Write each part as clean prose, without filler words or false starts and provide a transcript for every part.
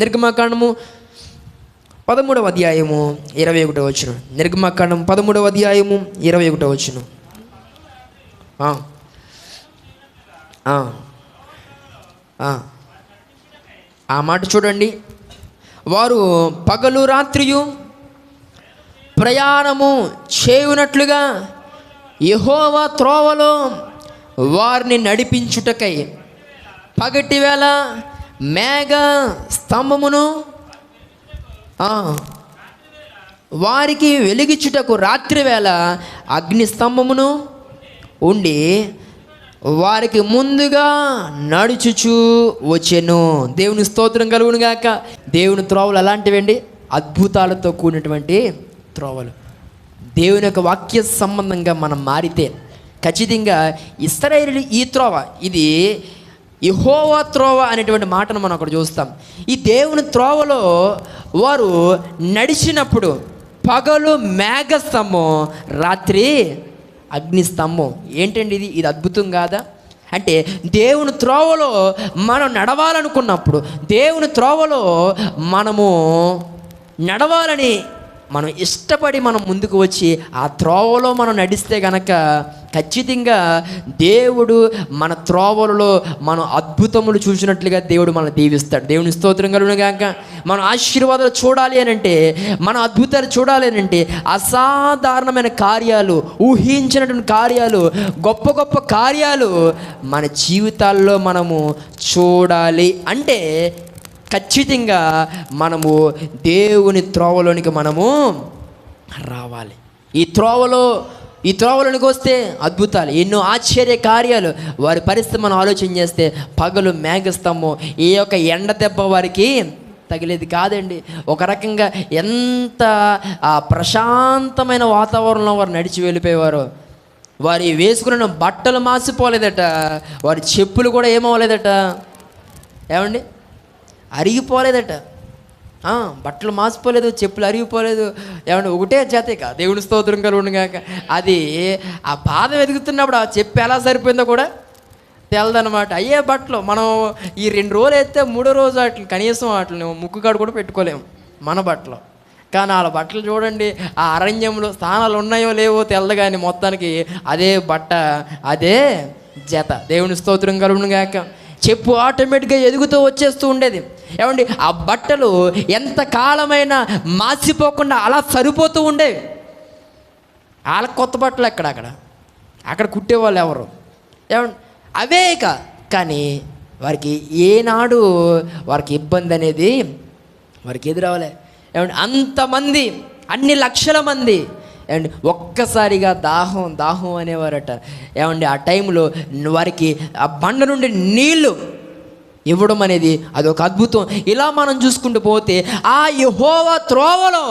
నిర్గమకాండము 13వ అధ్యాయము 21వ వచనం. నిర్గమకాండం 13వ అధ్యాయము 21వ వచనం. ఆ మాట చూడండి. వారు పగలు రాత్రియు ప్రయాణము చేయునట్లుగా యెహోవా త్రోవలో వారిని నడిపించుటకై పగటి వేళ మేఘ స్తంభమును వారికి వెలిగించుటకు రాత్రి వేళ అగ్ని స్తంభమును ఉండి వారికి ముందుగా నడుచుచు వచ్చెను. దేవుని స్తోత్రం కలుగును గాక. దేవుని త్రోవలు అలాంటివండి, అద్భుతాలతో కూడినటువంటి త్రోవలు. దేవుని యొక్క వాక్య సంబంధంగా మనం మారితే ఖచ్చితంగా ఇశ్రాయేలు ఈ త్రోవ, ఇది యెహోవా త్రోవ అనేటువంటి మాటను మనం అక్కడ చూస్తాం. ఈ దేవుని త్రోవలో వారు నడిచినప్పుడు పగలు మేఘస్తంభం, రాత్రి అగ్నిస్తంభం. ఏంటండి ఇది? ఇది అద్భుతం కాదా? అంటే దేవుని త్రోవలో మనం నడవాలనుకున్నప్పుడు, దేవుని త్రోవలో మనము నడవాలని మనం ఇష్టపడి మనం ముందుకు వచ్చి ఆ త్రోవలో మనం నడిస్తే గనక ఖచ్చితంగా దేవుడు మన త్రోవలలో మనం అద్భుతములు చూసినట్లుగా దేవుడు మనల్ని దీవిస్తాడు. దేవుని స్తోత్రం కలుగును గాక. మనం ఆశీర్వాదాలు చూడాలి అని అంటే, మన అద్భుతాలు చూడాలి అని అంటే, అసాధారణమైన కార్యాలు, ఊహించినటువంటి కార్యాలు, గొప్ప గొప్ప కార్యాలు మన జీవితాల్లో మనము చూడాలి అంటే ఖచ్చితంగా మనము దేవుని త్రోవలోనికి మనము రావాలి. ఈ త్రోవలోనికి వస్తే అద్భుతాలు, ఎన్నో ఆశ్చర్య కార్యాలు వారి పరిస్థితి మనం ఆలోచన చేస్తే, పగలు మేఘస్తంభం, ఏ యొక్క ఎండ దెబ్బ వారికి తగిలేది కాదండి. ఒక రకంగా ఎంత ప్రశాంతమైన వాతావరణంలో వారు నడిచి వెళ్ళిపోయేవారు. వారి వేసుకున్న బట్టలు మాసిపోలేదట, వారి చెప్పులు కూడా ఏమవ్వలేదట, ఏమండి అరిగిపోలేదట. బట్టలు మాసిపోలేదు, చెప్పులు అరిగిపోలేదు. ఏమంటే ఒకటే జాతిక. దేవుని స్తోత్రం కలుగును గాక. అది ఆ పాదం ఎదుగుతున్నప్పుడు ఆ చెప్పు ఎలా సరిపోయిందో కూడా తెలదనమాట. అయ్యే బట్టలు మనం ఈ 2 రోజులు అయితే 3వ రోజు వాటిని కనీసం వాటిని ముక్కు కాడు కూడా పెట్టుకోలేము మన బట్టలు. కానీ వాళ్ళ బట్టలు చూడండి, ఆ అరణ్యంలో స్థానాలు ఉన్నాయో లేవో తెలదు, కానీ మొత్తానికి అదే బట్ట, అదే జత. దేవుని స్తోత్రం కలుగును గాక. చెప్పు ఆటోమేటిక్గా ఎదుగుతూ వచ్చేస్తూ ఉండేది. ఏమండి ఆ బట్టలు ఎంత కాలమైనా మాసిపోకుండా అలా సరిపోతూ ఉండేవి. వాళ్ళకి కొత్త బట్టలు అక్కడ కుట్టేవాళ్ళు ఎవరు? ఏమండి అవే కానీ వారికి ఏనాడు వారికి ఇబ్బంది అనేది వారికి ఎదురవ్వలే. ఏమండి అంతమంది, అన్ని లక్షల మంది, ఏమండి ఒక్కసారిగా దాహం అనేవారట. ఏమండి ఆ టైంలో వారికి ఆ బండ నుండి నీళ్లు ఇవ్వడం అనేది అదొక అద్భుతం. ఇలా మనం చూసుకుంటూ పోతే ఆ యెహోవా త్రోవలో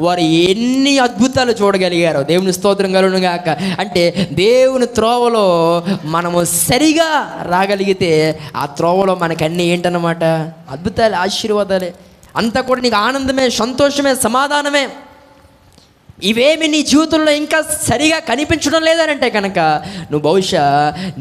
వారు ఎన్ని అద్భుతాలు చూడగలిగారో. దేవుని స్తోత్రం కలుగును గాక. అంటే దేవుని త్రోవలో మనము సరిగా రాగలిగితే ఆ త్రోవలో మనకు అన్నీ ఏంటన్నమాట, అద్భుతాలు, ఆశీర్వాదాలే. అంతా కూడా నీకు ఆనందమే, సంతోషమే, సమాధానమే. ఇవేమి నీ జీవితంలో ఇంకా సరిగా కనిపించడం లేదనంటే కనుక నువ్వు బహుశా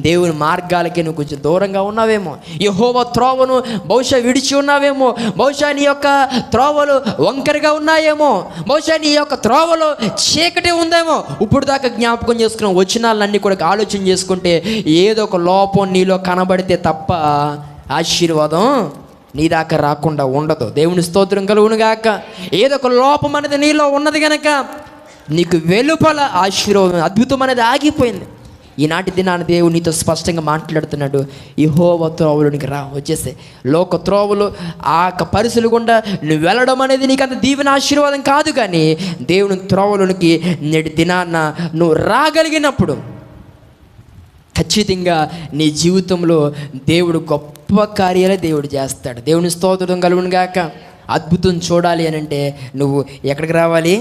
దేవుని మార్గాలకి నువ్వు కొంచెం దూరంగా ఉన్నావేమో, యెహోవా త్రోవను బహుశా విడిచి ఉన్నావేమో, బహుశా నీ యొక్క త్రోవలు వంకరగా ఉన్నాయేమో, బహుశా నీ యొక్క త్రోవలో చీకటి ఉందేమో. ఇప్పుడు దాకా జ్ఞాపకం చేసుకున్న వచనాలన్నీ కూడా ఆలోచన చేసుకుంటే ఏదో ఒక లోపం నీలో కనబడితే తప్ప ఆశీర్వాదం నీ దాకా రాకుండా ఉండదు. దేవుని స్తోత్రం కలుగును గాక. ఏదో ఒక లోపం అనేది నీలో ఉన్నది కనుక నీకు వెలుపల ఆశీర్వాదం, అద్భుతం అనేది ఆగిపోయింది. ఈనాటి దినాన దేవుడు నీతో స్పష్టంగా మాట్లాడుతున్నాడు. యెహోవా త్రోవలోనికి రా, వచ్చేసే. లోక త్రోవలు ఆ పరిస్థితులు గుండా నువ్వు వెళ్ళడం అనేది నీకు అంత దీవెన ఆశీర్వాదం కాదు. కానీ దేవుని త్రోవలోనికి నేటి దినాన్న నువ్వు రాగలిగినప్పుడు ఖచ్చితంగా నీ జీవితంలో దేవుడు గొప్ప కార్యాలే దేవుడు చేస్తాడు. దేవుని స్తోత్రం కలుగును గాక. అద్భుతం చూడాలి అని అంటే నువ్వు ఎక్కడికి రావాలి?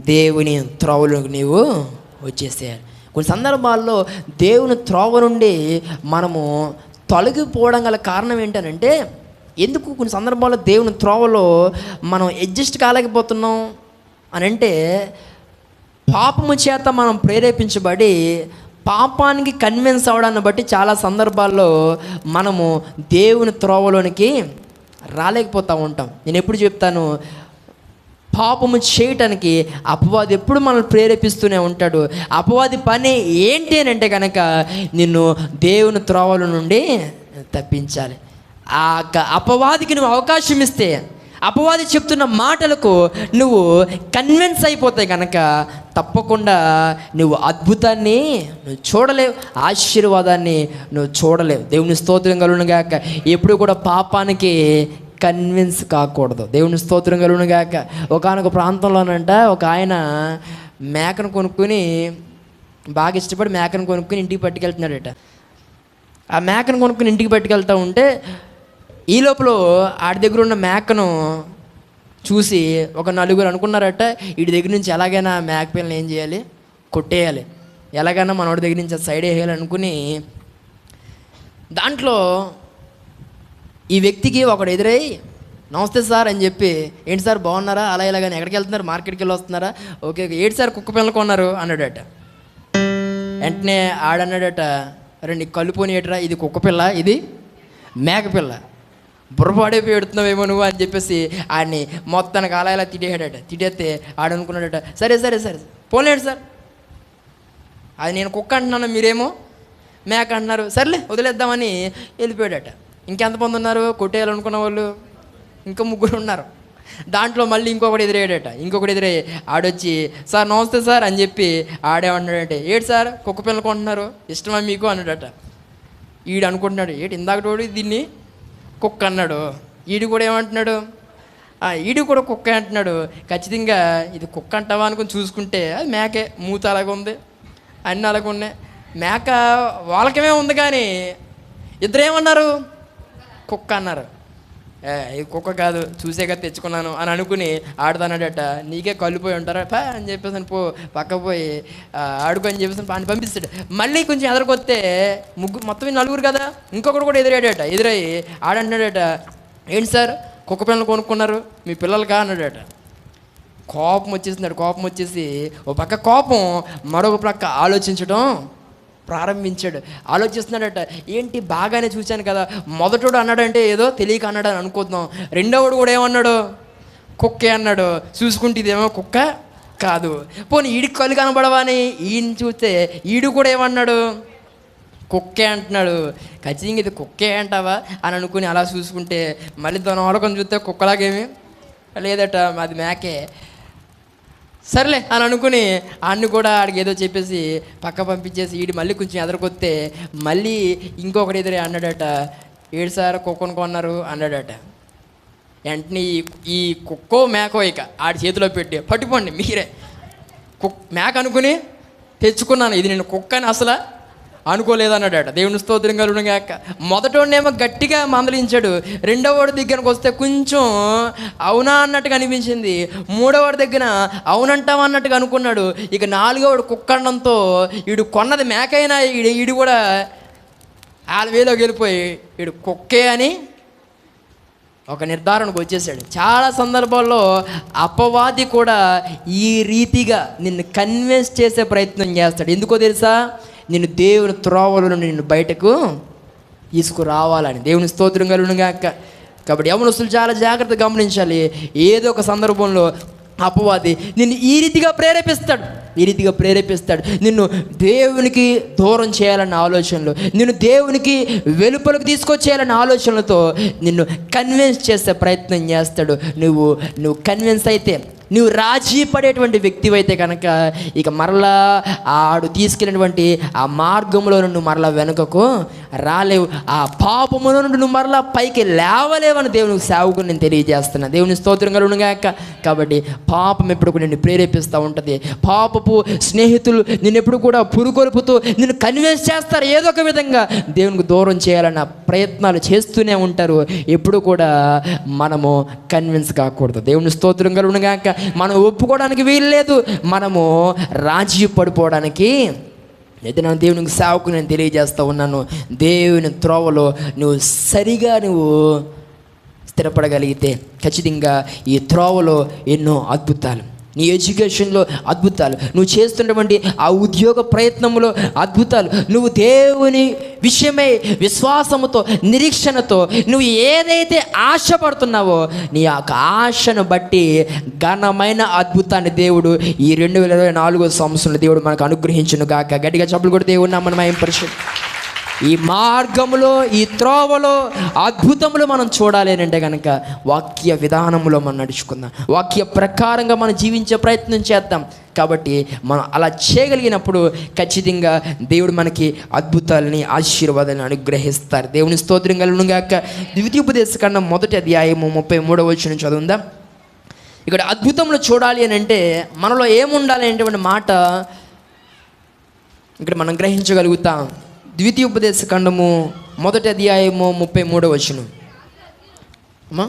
దేవుని త్రోవలోకి నీవు వచ్చేసేయాలి. కొన్ని సందర్భాల్లో దేవుని త్రోవ నుండి మనము తొలగిపోవడం గల కారణం ఏంటనంటే, ఎందుకు కొన్ని సందర్భాల్లో దేవుని త్రోవలో మనం అడ్జస్ట్ కాలేకపోతున్నాం అని అంటే, పాపము చేత మనం ప్రేరేపించబడి పాపానికి కన్విన్స్ అవడాన్ని బట్టి చాలా సందర్భాల్లో మనము దేవుని త్రోవలోనికి రాలేకపోతూ ఉంటాం. నేను ఎప్పుడు చెప్తాను, పాపము చేయటానికి అపవాది ఎప్పుడు మనల్ని ప్రేరేపిస్తూనే ఉంటాడు. అపవాది పని ఏంటి అని అంటే కనుక నిన్ను దేవుని త్రోవల నుండి తప్పించాలి. ఆ అపవాదికి నువ్వు అవకాశం ఇస్తే, అపవాది చెప్తున్న మాటలకు నువ్వు కన్విన్స్ అయిపోతే కనుక తప్పకుండా నువ్వు అద్భుతాన్ని నువ్వు చూడలేవు, ఆశీర్వాదాన్ని నువ్వు చూడలేవు. దేవుని స్తోత్రం కలుగును గాక. ఎప్పుడు కూడా పాపానికి కన్విన్స్ కాకూడదు. దేవుని స్తోత్రం కలుగును గాక. ఒకానొక ప్రాంతంలోనంట ఒక ఆయన మేకను కొనుక్కొని, బాగా ఇష్టపడి మేకను కొనుక్కొని ఇంటికి పట్టుకెళ్తున్నాడట. ఆ మేకను కొనుక్కొని ఇంటికి పట్టుకెళ్తూ ఉంటే ఈ లోపల ఆడి దగ్గర ఉన్న మేకను చూసి ఒక నలుగురు అనుకున్నారట, వీడి దగ్గర నుంచి ఎలాగైనా మేక పిల్లని ఏం చేయాలి, కొట్టేయాలి, ఎలాగైనా మనోడి దగ్గర నుంచి సైడ్ వేయాలి అనుకుని, దాంట్లో ఈ వ్యక్తికి ఒకడు ఎదురై నమస్తే సార్ అని చెప్పి, ఏంటి సార్ బాగున్నారా, అలా ఇలాగని ఎక్కడికి వెళ్తున్నారు, మార్కెట్కి వెళ్ళి వస్తున్నారా, ఓకే ఏంటి సార్ కుక్క పిల్లలు కొన్నారు అన్నాడట. వెంటనే ఆడన్నాడట, రండి కళ్ళు పోనీయటరా, ఇది కుక్క పిల్ల, ఇది మేక పిల్ల, బుర్రపాడైపోయి పెడుతున్నావేమో నువ్వు అని చెప్పేసి ఆడిని మొత్తానికి అలా ఇలా తిట్టేసాడట. తిట్టేస్తే ఆడనుకున్నాడట, సరే సరే సరే పోలేడు సార్, అది నేను కుక్క అంటున్నాను, మీరేమో మేక అంటున్నారు, సర్లే వదిలేద్దామని వెళ్ళిపోయాడట. ఇంకెంతమంది ఉన్నారు కొట్టేయాలనుకున్న వాళ్ళు? ఇంకా 3 ఉన్నారు. దాంట్లో మళ్ళీ ఇంకొకటి ఎదురయ్యాడట. ఇంకొకటి ఎదురయ్యి ఆడొచ్చి, సార్ నమస్తే సార్ అని చెప్పి ఆడేమన్నాడంటే, ఏంటి సార్ కుక్క పిల్లలు కొంటున్నారు, ఇష్టమా మీకు అన్నాడట. ఈడు అనుకుంటున్నాడు, ఏంటి ఇందాకటోడు దీన్ని కుక్క అన్నాడు, ఈడు కూడా ఏమంటున్నాడు, ఈడు కూడా కుక్క అంటున్నాడు. ఖచ్చితంగా ఇది కుక్క అంటావా అనుకుని చూసుకుంటే అది మేకే, మూత అలాగ ఉంది, అన్నీ అలాగ ఉన్నాయి. మేక వాళ్ళకమే ఉంది, కానీ ఇద్దరేమన్నారు, కుక్క అన్నారు. ఇది కుక్క కాదు, చూసేగా తెచ్చుకున్నాను అని అనుకుని ఆడుతానాడట. నీకే కళ్ళుపోయి ఉంటారా పా అని చెప్పేసి పో పక్క పోయి ఆడుకో అని చెప్పేసి అని పంపిస్తాడు. మళ్ళీ కొంచెం ఎదరికొస్తే మొత్తం 4 కదా, ఇంకొకటి కూడా ఎదురాడట. ఎదురయ్యి ఆడంటాడట, ఏంటి సార్ కుక్క పిల్లలు కొనుక్కున్నారు, మీ పిల్లలకా అన్నాడట. కోపం వచ్చేసినాడు. కోపం వచ్చేసి ఓ పక్క కోపం, మరొక పక్క ఆలోచించడం ప్రారంభించాడు. ఆలోచిస్తున్నాడట, ఏంటి బాగానే చూశాను కదా, మొదటోడు అన్నాడంటే ఏదో తెలియక అన్నాడు అని అనుకుందాం, రెండోవాడు కూడా ఏమన్నాడు, కుక్కే అన్నాడు. చూసుకుంటే ఇదేమో కుక్క కాదు, పోనీ ఈడికి కళ్ళు కనబడవా అని ఈయన చూస్తే ఈడు కూడా ఏమన్నాడు, కుక్కే అంటున్నాడు. ఖచ్చితంగా ఇది కుక్కే అంటావా అని అనుకుని అలా చూసుకుంటే మళ్ళీ తన వాడకం చూస్తే కుక్కలాగేమి లేదట, అది మేకే. సర్లే అని అనుకుని అన్ని కూడా ఆడికి ఏదో చెప్పేసి పక్క పంపించేసి ఈడు మళ్ళీ కొంచెం ఎదరికొస్తే మళ్ళీ ఇంకొకటి ఎదురే అన్నాడట, ఏడు సార్ కుక్కను కొన్నారు అన్నాడట. వెంటనే ఈ కుక్కో మేకో ఇక ఆడి చేతిలో పెట్టి, పట్టుకోండి మీరే, మేక అనుకుని తెచ్చుకున్నాను, ఇది నేను కుక్కని అసలు అనుకోలేదన్నాడట. దేవుని స్తోత్రం కలుగును గాక. మొదటోడేమో గట్టిగా మందలించాడు, రెండోవాడి దగ్గరకు వస్తే కొంచెం అవునా అన్నట్టుగా అనిపించింది, మూడోవాడి దగ్గర అవునంటావా అన్నట్టుగా అనుకున్నాడు. ఇక 4వవాడు కుక్క అనడంతో వీడు కొన్నది మేకైనా ఈడు కూడా వాళ్ళ వేలోకి వెళ్ళిపోయి వీడు కుక్కే అని ఒక నిర్ధారణకు వచ్చేసాడు. చాలా సందర్భాల్లో అపవాది కూడా ఈ రీతిగా నిన్ను కన్విన్స్ చేసే ప్రయత్నం చేస్తాడు. ఎందుకో తెలుసా, నిన్ను దేవుని త్రోవలో నుండి నిన్ను బయటకు తీసుకురావాలని. దేవుని స్తోత్రం కలుగును గాక. కాబట్టి యవనస్తులు చాలా జాగ్రత్తగా గమనించాలి. ఏదో ఒక సందర్భంలో అపవాది నిన్ను ఈ రీతిగా ప్రేరేపిస్తాడు, నిన్ను దేవునికి దూరం చేయాలన్న ఆలోచనలు, నిన్ను దేవునికి వెలుపలకు తీసుకొచ్చేయాలన్న ఆలోచనలతో నిన్ను కన్విన్స్ చేసే ప్రయత్నం చేస్తాడు. నువ్వు కన్విన్స్ అయితే, నువ్వు రాజీ పడేటువంటి వ్యక్తివైతే కనుక ఇక మరలా ఆడు తీసుకెళ్ళినటువంటి ఆ మార్గంలో నుండి మరలా వెనుకకు రాలేవు. ఆ పాపములో నుండి నువ్వు మరలా పైకి లేవలేవని దేవునికి సేవకుని నేను తెలియజేస్తున్నా. దేవుని స్తోత్రం కలుగును గాక. కాబట్టి పాపం ఎప్పుడు కూడా నిన్ను ప్రేరేపిస్తూ ఉంటుంది. పాపపు స్నేహితులు నిన్ను ఎప్పుడు కూడా పురుకొల్పుతూ నిన్ను కన్విన్స్ చేస్తారు, ఏదో ఒక విధంగా దేవునికి దూరం చేయాలన్న ప్రయత్నాలు చేస్తూనే ఉంటారు. ఎప్పుడు కూడా మనము కన్విన్స్ కాకూడదు. దేవుని స్తోత్రం కలుగును గాక. మనం ఒప్పుకోవడానికి వీలు లేదు, మనము రాజీ పడిపోవడానికి అయితే నా దేవునికి సేవకు నేను తెలియజేస్తూ ఉన్నాను. దేవుని త్రోవలో నువ్వు సరిగా స్థిరపడగలిగితే ఖచ్చితంగా ఈ త్రోవలో ఎన్నో అద్భుతాలు, నీ ఎడ్యుకేషన్లో అద్భుతాలు, నువ్వు చేస్తున్నటువంటి ఆ ఉద్యోగ ప్రయత్నంలో అద్భుతాలు, నువ్వు దేవుని విషయమై విశ్వాసముతో నిరీక్షణతో నువ్వు ఏదైతే ఆశపడుతున్నావో నీ యొక్క ఆశను బట్టి ఘనమైన అద్భుతాన్ని దేవుడు ఈ 2024 సంవత్సరంలో దేవుడు మనకు అనుగ్రహించును గాక. గట్టిగా చప్పులు కూడా దేవుడు నామమున మహిమపరచు. ఈ మార్గములో ఈ త్రోవలో అద్భుతములు మనం చూడాలి అంటే కనుక వాక్య విధానములో మనం నడుచుకుందాం, వాక్య ప్రకారంగా మనం జీవించే ప్రయత్నం చేద్దాం. కాబట్టి మనం అలా చేయగలిగినప్పుడు ఖచ్చితంగా దేవుడు మనకి అద్భుతాలని ఆశీర్వాదాలను అనుగ్రహిస్తారు. దేవుని స్తోత్రం కలుగును గాక. ద్వితీయోపదేశకాండం 1వ అధ్యాయము 33వ వచనం చదువుదాం. ఇక్కడ అద్భుతములు చూడాలి అని అంటే మనలో ఏముండాలి అనేటువంటి మాట ఇక్కడ మనం గ్రహించగలుగుతాం. ద్వితీయోపదేశకాండము 1వ అధ్యాయము 33వ వచనం. అమ్మా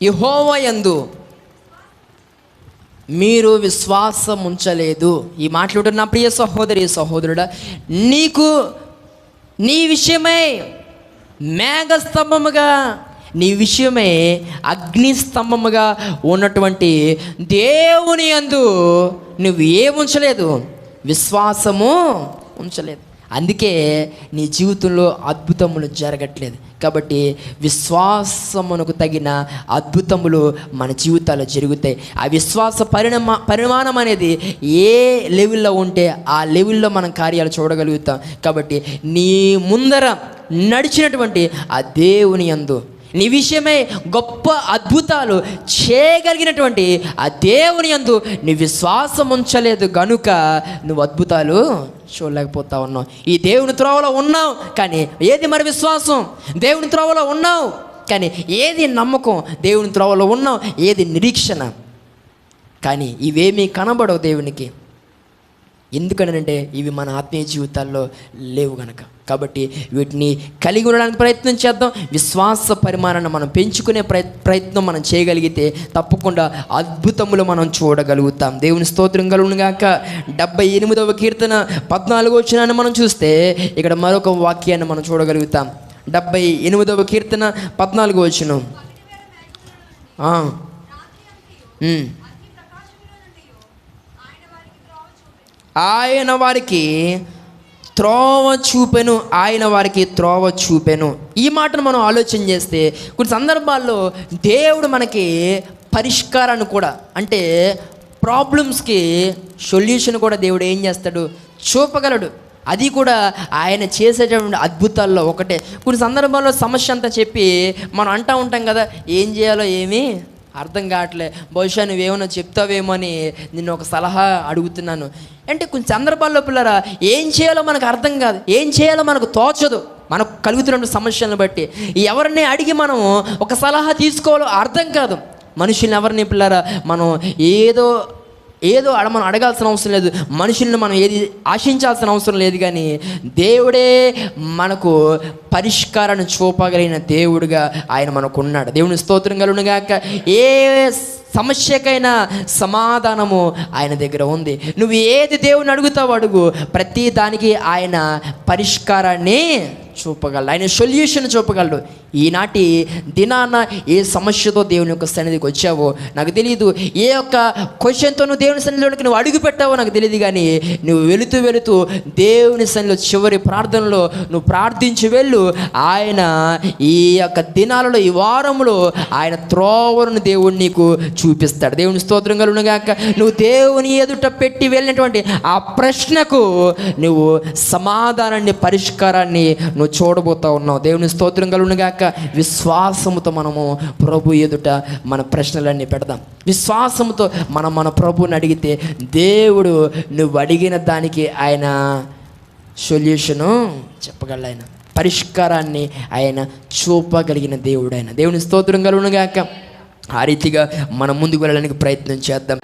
యెహోవా యందు మీరు విశ్వాసం ఉంచలేదు. ఈ మాట్లాడు నా ప్రియ సహోదరి సహోదరుడా, నీకు నీ విషయమై మేఘస్తంభముగా, నీ విషయమై అగ్నిస్తంభముగా ఉన్నటువంటి దేవుని యందు నువ్వు ఏముంచలేదు, విశ్వాసము ఉంచలేదు. అందుకే నీ జీవితంలో అద్భుతములు జరగట్లేదు. కాబట్టి విశ్వాసమునకు తగిన అద్భుతములు మన జీవితాల్లో జరుగుతాయి. ఆ విశ్వాస పరిమాణం అనేది ఏ లెవెల్లో ఉంటే ఆ లెవెల్లో మనం కార్యాలు చూడగలుగుతాం. కాబట్టి నీ ముందర నడిచినటువంటి ఆ దేవుని యందు నీ విషయమై గొప్ప అద్భుతాలు చేయగలిగినటువంటి ఆ దేవుని యందు నీ విశ్వాసం ఉంచలేదు గనుక నువ్వు అద్భుతాలు చూడలేకపోతా ఉన్నావు. ఈ దేవుని త్రోవలో ఉన్నావు కానీ ఏది మరి విశ్వాసం? దేవుని త్రోవలో ఉన్నావు కానీ ఏది నమ్మకం? దేవుని త్రోవలో ఉన్నావు, ఏది నిరీక్షణ? కానీ ఇవేమీ కనబడవు దేవునికి. ఎందుకనంటే ఇవి మన ఆత్మీయ జీవితాల్లో లేవు గనక. కాబట్టి వీటిని కలిగి ఉండడానికి ప్రయత్నం చేద్దాం. విశ్వాస పరిమాణాన్ని మనం పెంచుకునే ప్రయత్నం మనం చేయగలిగితే తప్పకుండా అద్భుతములు మనం చూడగలుగుతాం. దేవుని స్తోత్రం కలుగును గాక. 78వ కీర్తన 14వ వచనాన్ని మనం చూస్తే ఇక్కడ మరొక వాక్యాన్ని మనం చూడగలుగుతాం. 78వ కీర్తన 14వ వచనం. ఆయన వారికి త్రోవ చూపెను, ఆయన వారికి త్రోవ చూపెను. ఈ మాటను మనం ఆలోచన చేస్తే కొన్ని సందర్భాల్లో దేవుడు మనకి పరిష్కారాన్ని కూడా, అంటే ప్రాబ్లమ్స్కి సొల్యూషన్ కూడా దేవుడు ఏం చేస్తాడు, చూపగలడు. అది కూడా ఆయన చేసేటటువంటి అద్భుతాల్లో ఒకటే. కొన్ని సందర్భాల్లో సమస్య అంతా చెప్పి మనం అంటూ ఉంటాం కదా, ఏం చేయాలో ఏమీ అర్థం కావట్లే, బహుశా నువ్వేమన్నా చెప్తావేమో అని నిన్ను ఒక సలహా అడుగుతున్నాను అంటే కొన్ని సందర్భాల్లో పిల్లరా ఏం చేయాలో మనకు అర్థం కాదు, ఏం చేయాలో మనకు తోచదు. మనకు కలుగుతున్న సమస్యలను బట్టి ఎవరిని అడిగి మనం ఒక సలహా తీసుకోవాలో అర్థం కాదు. మనుషుల్ని ఎవరిని పిల్లరా మనం ఏదో మనం అడగాల్సిన అవసరం లేదు, మనుషుల్ని మనం ఏది ఆశించాల్సిన అవసరం లేదు. కానీ దేవుడే మనకు పరిష్కారాన్ని చూపగలిగిన దేవుడుగా ఆయన మనకు ఉన్నాడు. దేవుని స్తోత్రం కలుగును గాక. ఏ సమస్యకైనా సమాధానము ఆయన దగ్గర ఉంది. నువ్వు ఏది దేవుని అడుగుతావు అడుగు, ప్రతి దానికి ఆయన పరిష్కారాన్ని చూపగలడు, ఆయన సొల్యూషన్ చూపగలడు. ఈనాటి దినాన ఏ సమస్యతో దేవుని యొక్క సన్నిధికి వచ్చావో నాకు తెలియదు, ఏ యొక్క క్వశ్చన్తో నువ్వు దేవుని సన్నిధిలోకి నువ్వు అడుగు పెట్టావో నాకు తెలియదు. కానీ నువ్వు వెళుతూ దేవుని సన్నిధిలో చివరి ప్రార్థనలో నువ్వు ప్రార్థించి వెళ్ళు. ఆయన ఈ యొక్క దినాలలో ఈ వారంలో ఆయన త్రోవను దేవుడు నీకు చూపిస్తాడు. దేవుని స్తోత్రం కలుగును గాక. నువ్వు దేవుని ఎదుట పెట్టి వెళ్ళినటువంటి ఆ ప్రశ్నకు నువ్వు సమాధానాన్ని, పరిష్కారాన్ని నువ్వు చూడబోతా ఉన్నావు. దేవుని స్తోత్రం కలుగును గాక. విశ్వాసముతో మనము ప్రభు ఎదుట మన ప్రశ్నలన్నీ పెడదాం. విశ్వాసముతో మన ప్రభువుని అడిగితే దేవుడు నువ్వు అడిగిన దానికి ఆయన సొల్యూషను చెప్పగలడు, ఆయన పరిష్కారాన్ని ఆయన చూపగలిగిన దేవుడు ఆయన. దేవుని స్తోత్రం కలుగును గాక. ఆ రీతిగా మనం ముందుకు వెళ్ళడానికి ప్రయత్నం చేద్దాం.